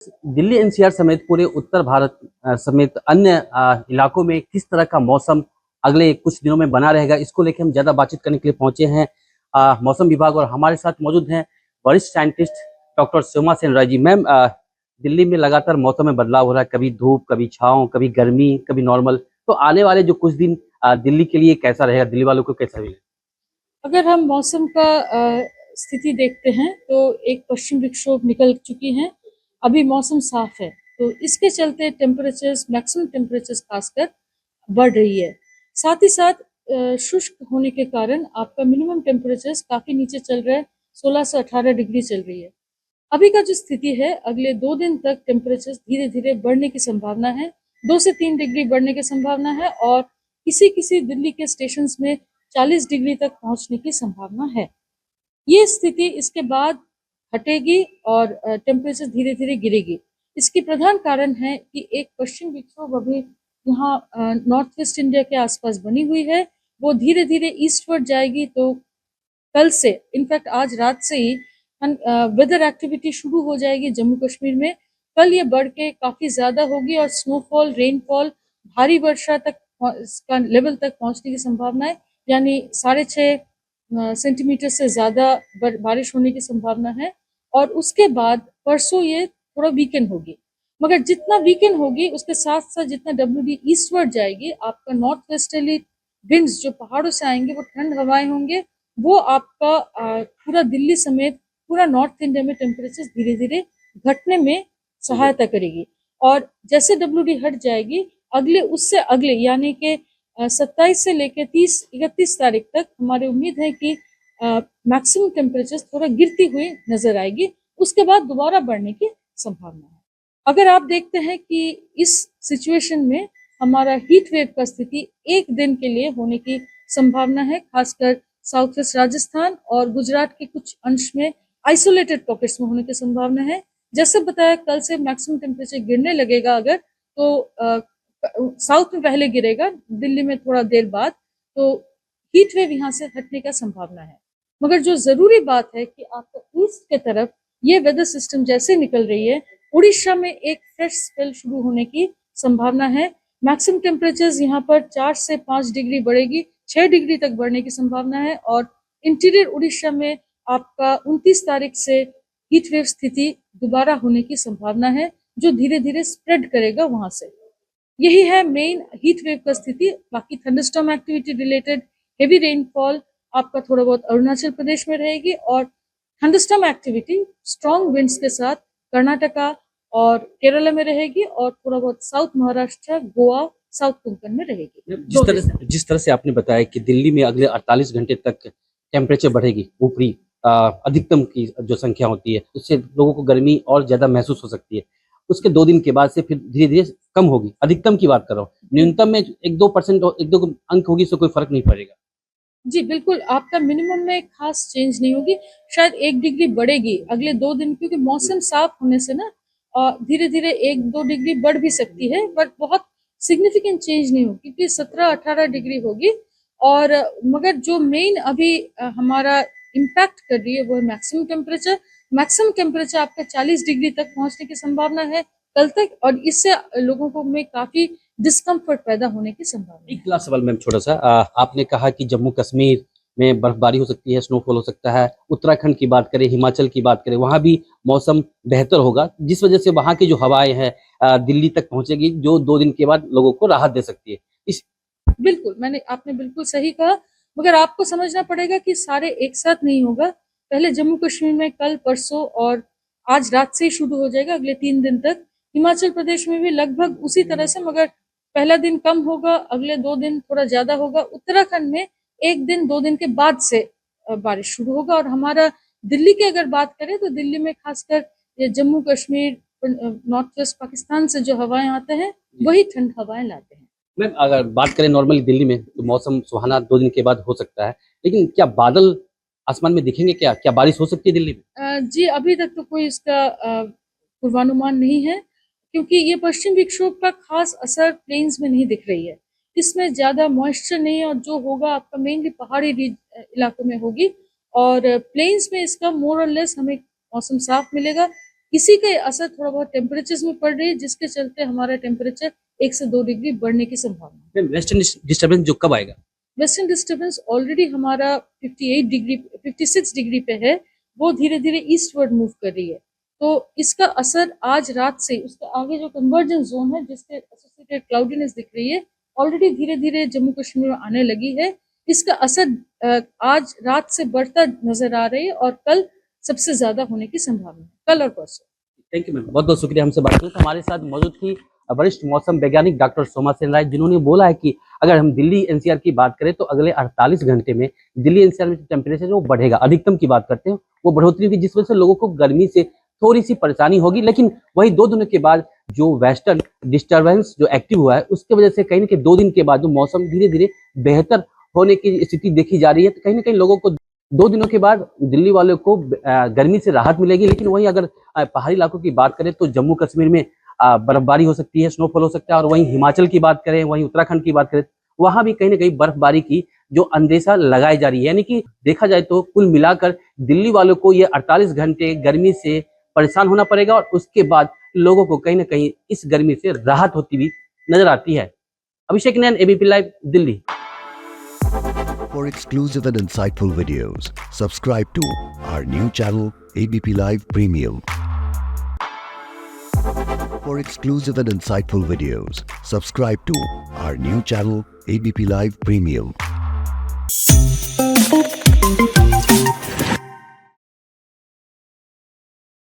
Delhi NCR समेत पूरे उत्तर भारत समेत अन्य इलाकों में किस तरह का मौसम अगले कुछ दिनों में बना रहेगा, इसको लेकर हम ज़्यादा बातचीत करने के लिए पहुंचे हैं मौसम विभाग। और हमारे साथ मौजूद हैं वरिष्ठ scientist doctor Soma Sen Rai ji. Ma'am, Delhi में लगातार मौसम में बदलाव हो रहा है, कभी धूप, कभी छाँव, कभी गर्मी, कभी नॉर्मल। तो आने वाले जो कुछ दिन दिल्ली के लिए कैसा रहेगा, दिल्ली वालों को कैसा रहेगा? अगर हम मौसम का स्थिति देखते हैं तो एक पश्चिम विक्षोभ निकल चुकी है। अभी मौसम साफ है तो इसके चलते टेम्परेचर्स, मैक्सिमम टेम्परेचर्स खासकर बढ़ रही है। साथ ही साथ शुष्क होने के कारण आपका मिनिमम टेम्परेचर्स काफ़ी नीचे चल रहा है, 16 से 18 डिग्री चल रही है। अभी का जो स्थिति है, अगले 2 दिन तक टेम्परेचर्स धीरे धीरे बढ़ने की संभावना है, 2 से 3 डिग्री बढ़ने की संभावना है और किसी किसी दिल्ली के स्टेशंस में 40 डिग्री तक पहुंचने की संभावना है। ये स्थिति इसके बाद हटेगी और टेम्परेचर धीरे धीरे गिरेगी। इसकी प्रधान कारण है कि एक पश्चिम विक्षोभ अभी यहाँ नॉर्थ वेस्ट इंडिया के आसपास बनी हुई है, वो धीरे धीरे ईस्टवर्ड जाएगी। तो कल से, इनफैक्ट आज रात से ही वेदर एक्टिविटी शुरू हो जाएगी जम्मू कश्मीर में। कल ये बढ़ के काफ़ी ज़्यादा होगी और स्नोफॉल, रेनफॉल, भारी वर्षा तक का लेवल तक पहुंचने की संभावना है, यानी 6.5 सेंटीमीटर से ज़्यादा बारिश होने की संभावना है। और उसके बाद परसों ये थोड़ा वीकेंड होगी, मगर जितना वीकेंड होगी उसके साथ साथ जितना WD ईस्टवर्ड जाएगी, आपका नॉर्थ वेस्टर्ली विंड्स जो पहाड़ों से आएंगे, वो ठंड हवाएं होंगे, वो आपका पूरा दिल्ली समेत पूरा नॉर्थ इंडिया में टेम्परेचर धीरे धीरे घटने में सहायता करेगी। और जैसे WD हट जाएगी, अगले उससे अगले यानी कि 27 से लेकर 30-31 तारीख तक हमारी उम्मीद है कि मैक्सिमम टेम्परेचर थोड़ा गिरती हुई नजर आएगी। उसके बाद दोबारा बढ़ने की संभावना है। अगर आप देखते हैं कि इस सिचुएशन में हमारा हीट वेव का स्थिति एक दिन के लिए होने की संभावना है, खासकर साउथ वेस्ट राजस्थान और गुजरात के कुछ अंश में आइसोलेटेड पॉकेट्स में होने की संभावना है। जैसे बताया, कल से मैक्सिमम टेम्परेचर गिरने लगेगा अगर, तो साउथ में पहले गिरेगा, दिल्ली में थोड़ा देर बाद, तो हीट वेव यहाँ से हटने का संभावना है। मगर जो जरूरी बात है कि आपका ईस्ट के तरफ ये वेदर सिस्टम जैसे निकल रही है, उड़ीसा में एक फ्रेश स्पेल शुरू होने की संभावना है। मैक्सिमम टेम्परेचर यहाँ पर 4 से 5 डिग्री बढ़ेगी, 6 डिग्री तक बढ़ने की संभावना है। और इंटीरियर उड़ीसा में आपका 29 तारीख से हीट वेव स्थिति दोबारा होने की संभावना है, जो धीरे धीरे स्प्रेड करेगा वहां से। यही है मेन हीट वेव का स्थिति। बाकी thunderstorm activity related heavy rainfall आपका थोड़ा बहुत अरुणाचल प्रदेश में रहेगी, और थंडरस्टॉर्म एक्टिविटी स्ट्रॉन्ग विंड्स के साथ कर्नाटका और केरला में रहेगी, और थोड़ा बहुत साउथ महाराष्ट्र, गोवा, साउथ कोंकण में रहेगी। जिस तरह से आपने बताया कि दिल्ली में अगले 48 घंटे तक टेम्परेचर बढ़ेगी, ऊपरी अधिकतम की जो संख्या होती है, उससे लोगों को गर्मी और ज्यादा महसूस हो सकती है। उसके 2 दिन के बाद से फिर धीरे धीरे कम होगी। अधिकतम की बात कर रहा हूँ, न्यूनतम में 1-2% 1-2 अंक होगी, इससे कोई फर्क नहीं पड़ेगा। जी बिल्कुल, आपका मिनिमम में खास चेंज नहीं होगी, शायद 1 डिग्री बढ़ेगी अगले 2 दिन, क्योंकि मौसम साफ होने से ना धीरे धीरे 1-2 डिग्री बढ़ भी सकती है, बट बहुत सिग्निफिकेंट चेंज नहीं होगी, क्योंकि 17-18 डिग्री होगी। और मगर जो मेन अभी हमारा इम्पैक्ट कर रही है वो है मैक्सिमम टेम्परेचर। मैक्सिमम टेम्परेचर आपका 40 डिग्री तक पहुंचने की संभावना है कल तक, और इससे लोगों को में काफी डिस्कम्फर्ट पैदा होने की संभावना एक है। लास्ट सवाल मैम, छोटा सा। आपने कहा कि जम्मू कश्मीर में बर्फबारी हो सकती है, स्नोफॉल हो सकता है। उत्तराखंड की बात करें, हिमाचल की बात करें, वहां भी मौसम बेहतर होगा, जिस वजह से वहां की जो हवाएं हैं दिल्ली तक पहुंचेगी, जो 2 दिन के बाद लोगों को राहत दे सकती है। इस बिल्कुल, आपने बिल्कुल सही कहा, मगर आपको समझना पड़ेगा कि सारे एक साथ नहीं होगा। पहले जम्मू कश्मीर में कल, परसों और आज रात से ही शुरू हो जाएगा अगले 3 दिन तक। हिमाचल प्रदेश में भी लगभग उसी तरह से, मगर पहला दिन कम होगा, अगले 2 दिन थोड़ा ज्यादा होगा। उत्तराखंड में 1 दिन 2 दिन के बाद से बारिश शुरू होगा। और हमारा दिल्ली की अगर बात करें तो दिल्ली में खासकर ये जम्मू कश्मीर, नॉर्थ वेस्ट पाकिस्तान से जो हवाएं आते हैं, वही ठंड हवाएं लाते हैं। मैम, अगर बात करें नॉर्मली दिल्ली में, तो मौसम सुहाना 2 दिन के बाद हो सकता है, लेकिन क्या बादल आसमान में दिखेंगे? क्या क्या बारिश हो सकती है दिल्ली में? जी अभी तक तो कोई इसका पूर्वानुमान नहीं है, क्योंकि ये पश्चिम विक्षोभ का खास असर प्लेन्स में नहीं दिख रही है। इसमें ज़्यादा मॉइस्चर नहीं है, और जो होगा आपका मेनली पहाड़ी इलाकों में होगी। और प्लेन्स में इसका मोर और लेस हमें मौसम साफ मिलेगा। इसी का असर थोड़ा बहुत टेम्परेचर्स में पड़ रही है, जिसके चलते हमारा टेम्परेचर 1 से 2 डिग्री बढ़ने की संभावना है। वेस्टर्न डिस्टर्बेंस जो कब आएगा? वेस्टर्न डिस्टर्बेंस ऑलरेडी हमारा 56 डिग्री पे है, वो धीरे धीरे ईस्टवर्ड मूव कर रही है। तो इसका असर आज रात से उसके आगे जो कन्वर्जेंस जोन है जिससे एसोसिएटेड क्लाउडीनेस दिख रही है, ऑलरेडी धीरे धीरे जम्मू कश्मीर में आने लगी है। इसका असर आज रात से बढ़ता नजर आ रही है और कल सबसे ज्यादा होने की संभावना है, कल और परसों। थैंक यू मैम, बहुत बहुत शुक्रिया हमसे बात करने का। हमारे साथ मौजूद थी वरिष्ठ मौसम वैज्ञानिक डॉक्टर सोमा सेन राय, जिन्होंने बोला है कि अगर हम दिल्ली एनसीआर की बात करें तो अगले 48 घंटे में दिल्ली एनसीआर में टेम्परेचर जो बढ़ेगा, अधिकतम की बात करते हैं, वो बढ़ोतरी होगी, जिस वजह से लोगों को गर्मी से थोड़ी सी परेशानी होगी। लेकिन वही 2 दिनों के बाद जो वेस्टर्न डिस्टर्बेंस जो एक्टिव हुआ है, उसके वजह से कहीं ना कहीं 2 दिन के बाद जो मौसम धीरे धीरे बेहतर होने की स्थिति देखी जा रही है। तो कहीं ना कहीं लोगों को 2 दिनों के बाद दिल्ली वालों को गर्मी से राहत मिलेगी। लेकिन वहीं अगर पहाड़ी इलाकों की बात करें तो जम्मू कश्मीर में बर्फबारी हो सकती है, स्नोफॉल हो सकता है। और वहीं हिमाचल की बात करें, वहीं उत्तराखंड की बात करें, वहां भी कहीं ना कहीं बर्फबारी की जो अंदेशा लगाई जा रही है। यानी कि देखा जाए तो कुल मिलाकर दिल्ली वालों को ये 48 घंटे गर्मी से परेशान होना पड़ेगा और उसके बाद लोगों को कहीं ना कहीं इस गर्मी से राहत होती हुई नजर आती है। Abhishek Nain, ABP live, Delhi. For exclusive and insightful videos, subscribe to our new channel ABP Live Premium. For exclusive and insightful videos, subscribe to our new channel ABP Live Premium.